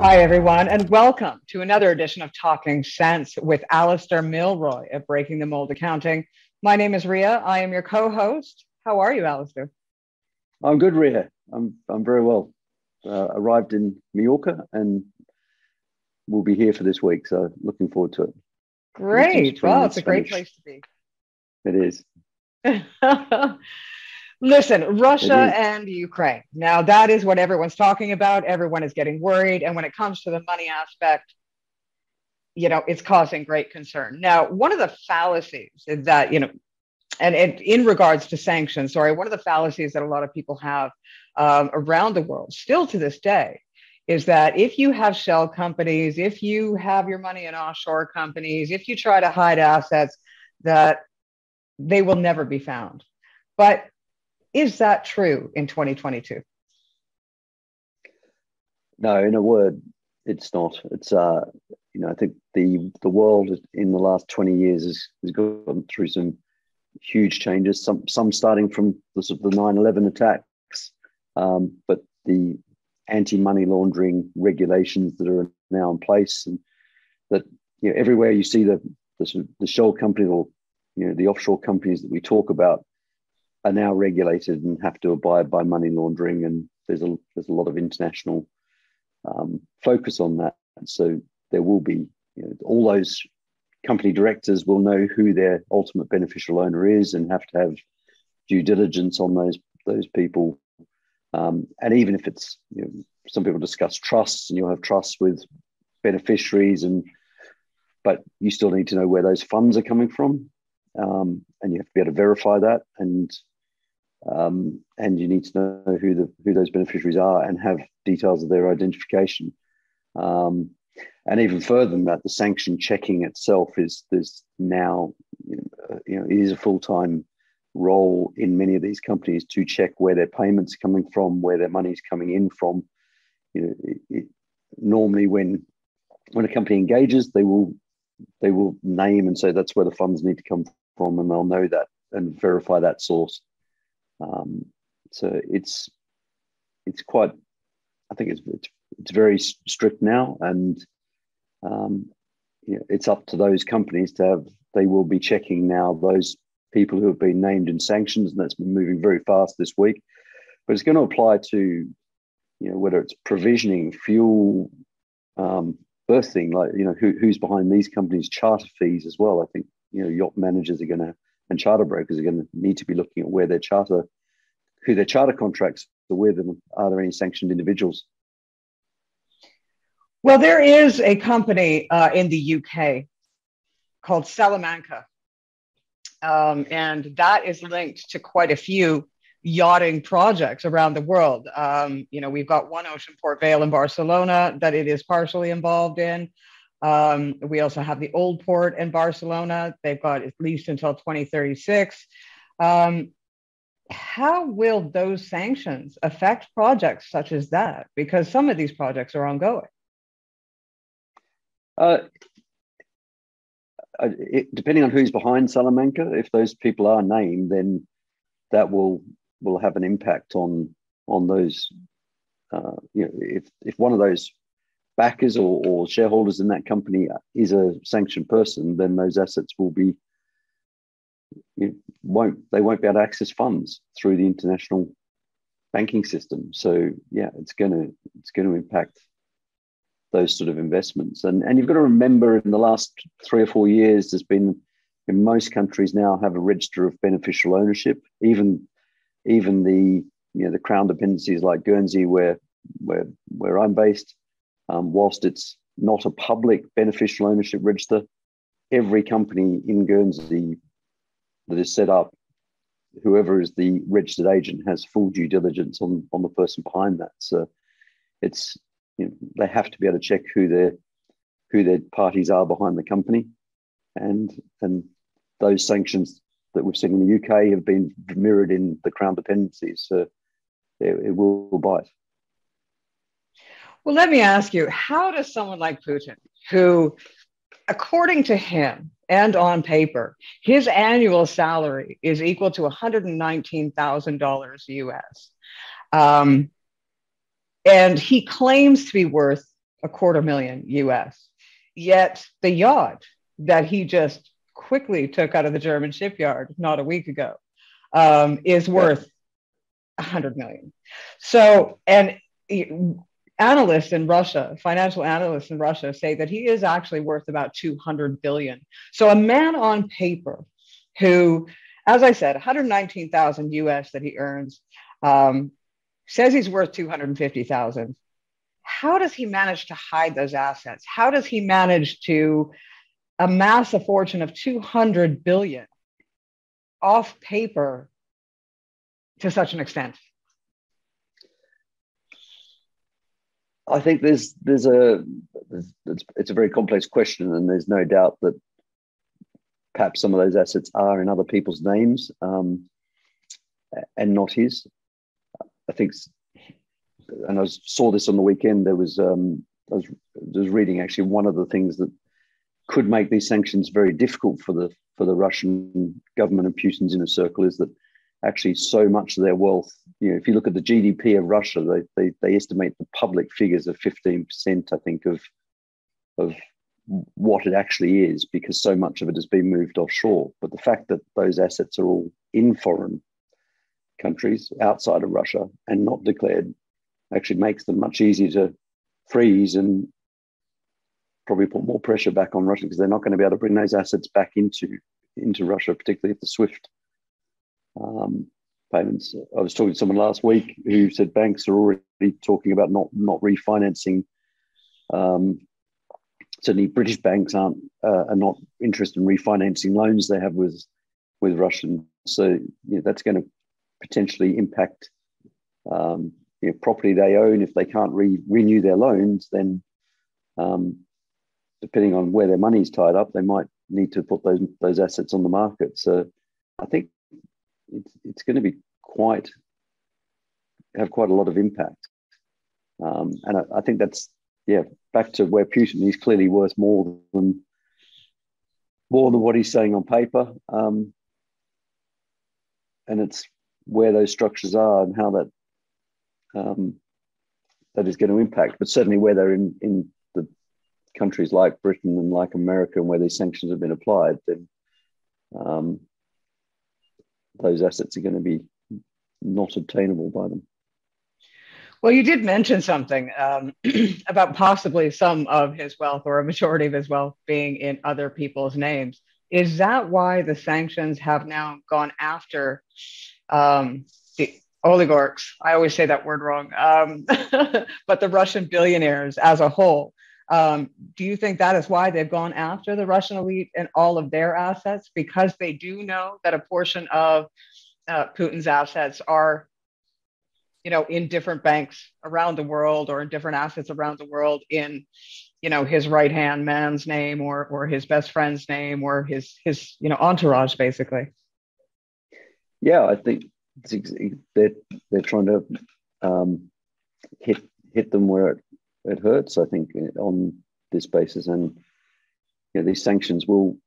Hi, everyone, and welcome to another edition of Talking Sense with Alasdair Milroy of Breaking the Mould Accounting. My name is Ria. I am your co-host. How are you, Alasdair? I'm good, Ria. I'm very well. Arrived in Mallorca and we'll be here for this week, so looking forward to it. Great. Well, it's a great place to be. It is. Listen, Russia and Ukraine. Now, that is what everyone's talking about. Everyone is getting worried. And when it comes to the money aspect, it's causing great concern. Now, one of the fallacies is that, and in regards to sanctions, one of the fallacies that a lot of people have around the world, still to this day, is that if you have shell companies, if you have your money in offshore companies, if you try to hide assets, that they will never be found. But is that true in 2022? No, in a word, it's not. It's I think the world in the last 20 years has gone through some huge changes. Some starting from the sort of the 9/11 attacks, but the anti-money laundering regulations that are now in place, and that everywhere you see the shell company or the offshore companies that we talk about are now regulated and have to abide by money laundering, and there's a lot of international focus on that. And so there will be all those company directors will know who their ultimate beneficial owner is and have to have due diligence on those people. And even if it's some people discuss trusts, and you'll have trusts with beneficiaries, but you still need to know where those funds are coming from, and you have to be able to verify that, and you need to know who those beneficiaries are and have details of their identification. And even further than that, the sanction checking itself there's now it is a full-time role in many of these companies to check where their payments are coming from, where their money's coming in from. Normally when a company engages, they will name and say that's where the funds need to come from, and they'll know that and verify that source. So it's quite, I think it's very strict now, and it's up to those companies they will be checking now those people who have been named in sanctions, and that's been moving very fast this week. But it's going to apply to whether it's provisioning, fuel, berthing, who's behind these companies, charter fees as well. I think yacht managers are going to, and charter brokers are going to need to be looking at who their charter contracts are with, and are there any sanctioned individuals? Well, there is a company in the UK called Salamanca, and that is linked to quite a few yachting projects around the world. We've got One Ocean Port Vale in Barcelona that it is partially involved in. We also have the Old Port in Barcelona. They've got at least until 2036. How will those sanctions affect projects such as that? Because some of these projects are ongoing. Depending on who's behind Salamanca, if those people are named, then that will have an impact on those. If one of those backers or shareholders in that company is a sanctioned person, then those assets will be won't be able to access funds through the international banking system. So yeah, it's going to impact those sort of investments. And you've got to remember, in the last 3 or 4 years, there's been, in most countries now, have a register of beneficial ownership. Even the crown dependencies like Guernsey, where I'm based, whilst it's not a public beneficial ownership register, every company in Guernsey that is set up, whoever is the registered agent has full due diligence on the person behind that. So it's they have to be able to check who their parties are behind the company, and those sanctions that we've seen in the UK have been mirrored in the crown dependencies. So it will bite. Well, let me ask you, how does someone like Putin, who, according to him and on paper, his annual salary is equal to $119,000 US, and he claims to be worth $250,000 US. Yet the yacht that he just quickly took out of the German shipyard not a week ago is worth 100 million. So, and analysts in Russia, financial analysts in Russia, say that he is actually worth about 200 billion. So a man on paper who, as I said, 119,000 US that he earns, says he's worth 250,000. How does he manage to hide those assets? How does he manage to amass a fortune of 200 billion off paper to such an extent? I think it's a very complex question, and there's no doubt that perhaps some of those assets are in other people's names and not his. I think, and I saw this on the weekend. I was reading actually one of the things that could make these sanctions very difficult for the Russian government and Putin's inner circle is that actually so much of their wealth, if you look at the GDP of Russia, they estimate the public figures of 15%, I think, of what it actually is, because so much of it has been moved offshore. But the fact that those assets are all in foreign countries outside of Russia and not declared actually makes them much easier to freeze and probably put more pressure back on Russia, because they're not going to be able to bring those assets back into Russia, particularly if the SWIFT payments. I was talking to someone last week who said banks are already talking about not refinancing. Certainly, British banks are not interested in refinancing loans they have with Russian. So that's going to potentially impact property they own. If they can't renew their loans, then depending on where their money is tied up, they might need to put those assets on the market. So I think it's going to be have quite a lot of impact. And I think that's, back to where Putin, he's clearly worth more than what he's saying on paper. And it's where those structures are and how that is going to impact. But certainly where they're in the countries like Britain and like America, and where these sanctions have been applied, then those assets are going to be not obtainable by them. Well, you did mention something about possibly some of his wealth, or a majority of his wealth, being in other people's names. Is that why the sanctions have now gone after the oligarchs? I always say that word wrong, but the Russian billionaires as a whole. Do you think that is why they've gone after the Russian elite and all of their assets? Because they do know that a portion of Putin's assets are, in different banks around the world, or in different assets around the world, in, his right-hand man's name, or his best friend's name, or his entourage, basically. Yeah, I think they're trying to hit them where it hurts, I think, on this basis. And these sanctions will,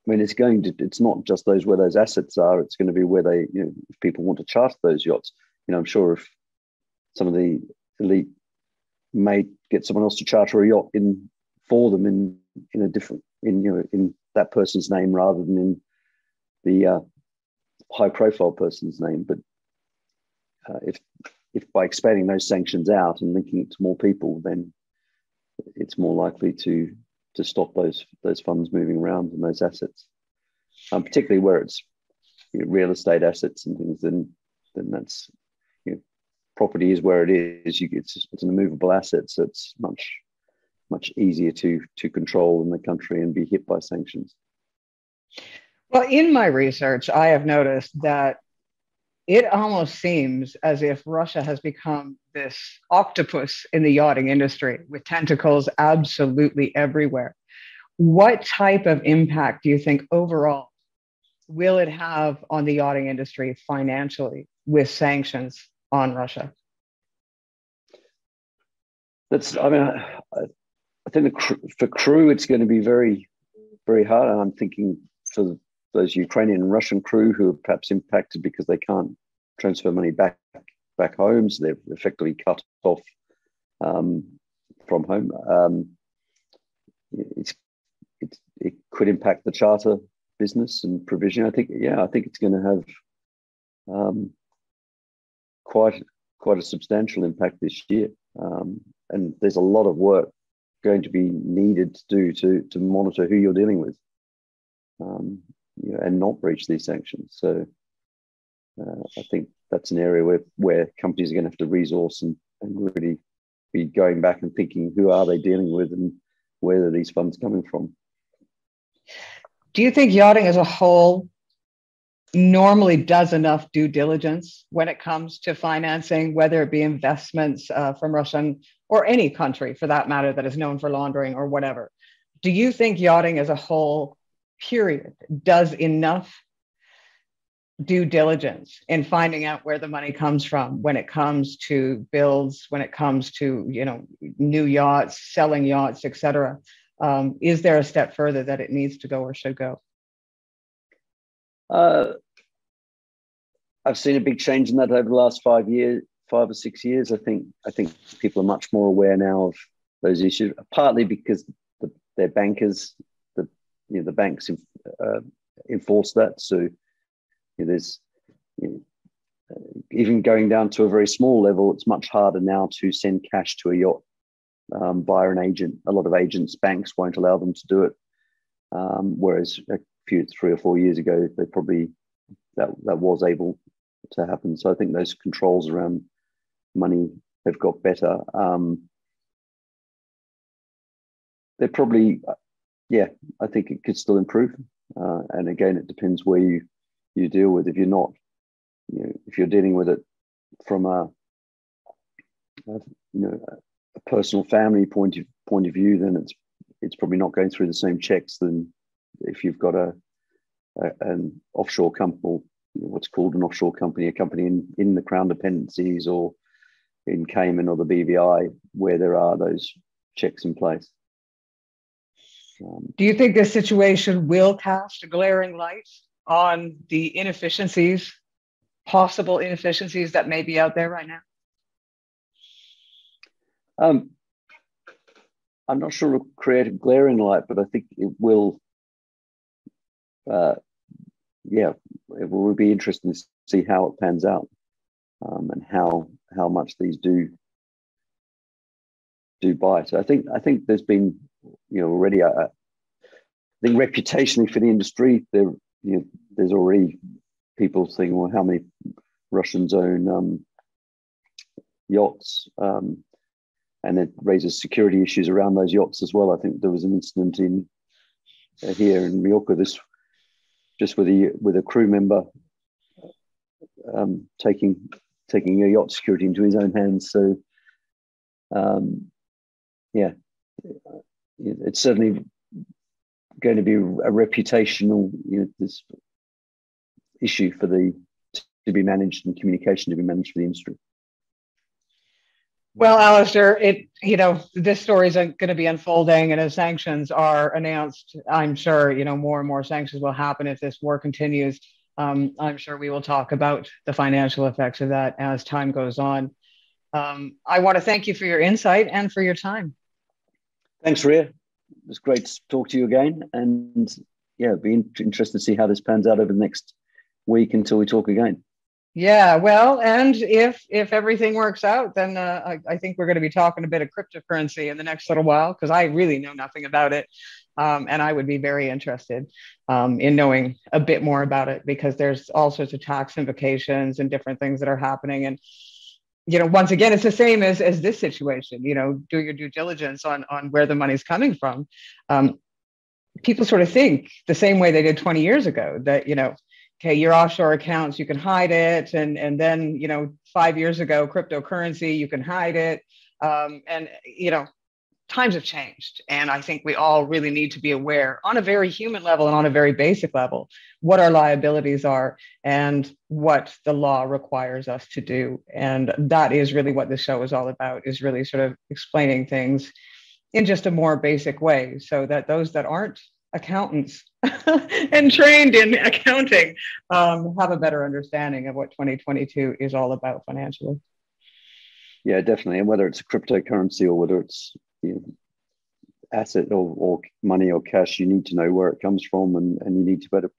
it's not just where those assets are, it's going to be where they, if people want to charter those yachts. I'm sure if some of the elite may get someone else to charter a yacht for them in a different, in that person's name rather than in the high profile person's name. But if by expanding those sanctions out and linking it to more people, then it's more likely to stop those funds moving around and those assets, particularly where it's real estate assets and things. Then that's, property is where it is. It's an immovable asset, so it's much easier to control in the country and be hit by sanctions. Well, in my research, I have noticed that it almost seems as if Russia has become this octopus in the yachting industry, with tentacles absolutely everywhere. What type of impact do you think overall will it have on the yachting industry financially with sanctions on Russia? I think for crew, it's going to be very, very hard. And I'm thinking for those Ukrainian and Russian crew who are perhaps impacted because they can't transfer money back home, so they're effectively cut off from home. It could impact the charter business and provision. I think it's going to have quite a substantial impact this year. And there's a lot of work going to be needed to do to monitor who you're dealing with, and not breach these sanctions. So I think that's an area where companies are going to have to resource and really be going back and thinking, who are they dealing with and where are these funds coming from? Do you think yachting as a whole normally does enough due diligence when it comes to financing, whether it be investments from Russian or any country for that matter that is known for laundering or whatever? Do you think yachting as a whole, period, does enough due diligence in finding out where the money comes from when it comes to builds, when it comes to, new yachts, selling yachts, etc.? Is there a step further that it needs to go or should go? I've seen a big change in that over the last 5 or 6 years. I think people are much more aware now of those issues, partly because their bankers, the banks enforce that. So there's even going down to a very small level, it's much harder now to send cash to a yacht via an agent. A lot of banks won't allow them to do it, whereas 3 or 4 years ago, they probably that was able to happen. So I think those controls around money have got better. They're probably, I think it could still improve. And again, it depends where you deal with. If you're not, if you're dealing with it from a personal family point of view, then it's probably not going through the same checks than if you've got an offshore company, what's called an offshore company, a company in the Crown dependencies or in Cayman or the BVI, where there are those checks in place. Do you think this situation will cast a glaring light on the possible inefficiencies that may be out there right now? I'm not sure it'll create a glaring light, but I think it will. It will be interesting to see how it pans out, and how much these do bite. I think there's been already. I think reputationally for the industry, there's already people saying, well, how many Russians own yachts? And it raises security issues around those yachts as well. I think there was an incident here in Mallorca just with a crew member taking a yacht security into his own hands. So it's certainly going to be a reputational this issue to be managed, and communication to be managed for the industry. Well, Alasdair, this story is going to be unfolding, and as sanctions are announced, I'm sure, more and more sanctions will happen if this war continues. I'm sure we will talk about the financial effects of that as time goes on. I want to thank you for your insight and for your time. Thanks, Ria. It was great to talk to you again, and it'd be interesting to see how this pans out over the next week until we talk again. Yeah, well, and if everything works out, then I think we're going to be talking a bit of cryptocurrency in the next little while, because I really know nothing about it. And I would be very interested in knowing a bit more about it, because there's all sorts of tax implications and different things that are happening. And, once again, it's the same as this situation, do your due diligence on where the money's coming from. People sort of think the same way they did 20 years ago, that, okay, your offshore accounts, you can hide it. And then, 5 years ago, cryptocurrency, you can hide it. And times have changed. And I think we all really need to be aware on a very human level and on a very basic level, what our liabilities are and what the law requires us to do. And that is really what this show is all about, is really sort of explaining things in just a more basic way, so that those that aren't accountants and trained in accounting have a better understanding of what 2022 is all about financially. Yeah, definitely. And whether it's a cryptocurrency or whether it's you know, asset or money or cash, you need to know where it comes from, and you need to better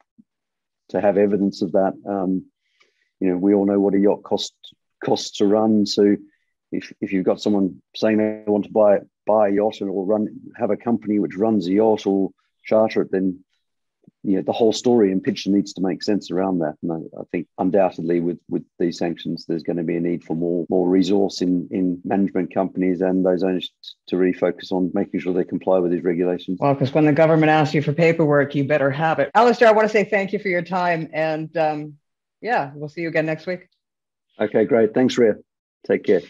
to have evidence of that. We all know what a yacht costs to run. So if you've got someone saying they want to buy a yacht or have a company which runs a yacht or charter it, then the whole story and picture needs to make sense around that. And I think undoubtedly with these sanctions, there's going to be a need for more resource in management companies and those owners to really focus on making sure they comply with these regulations. Well, because when the government asks you for paperwork, you better have it. Alasdair, I want to say thank you for your time. And we'll see you again next week. Okay, great. Thanks, Rhea. Take care.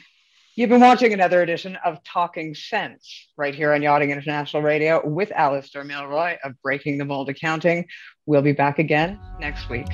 You've been watching another edition of Talking Sense right here on Yachting International Radio with Alasdair Milroy of Breaking the Mould Accounting. We'll be back again next week.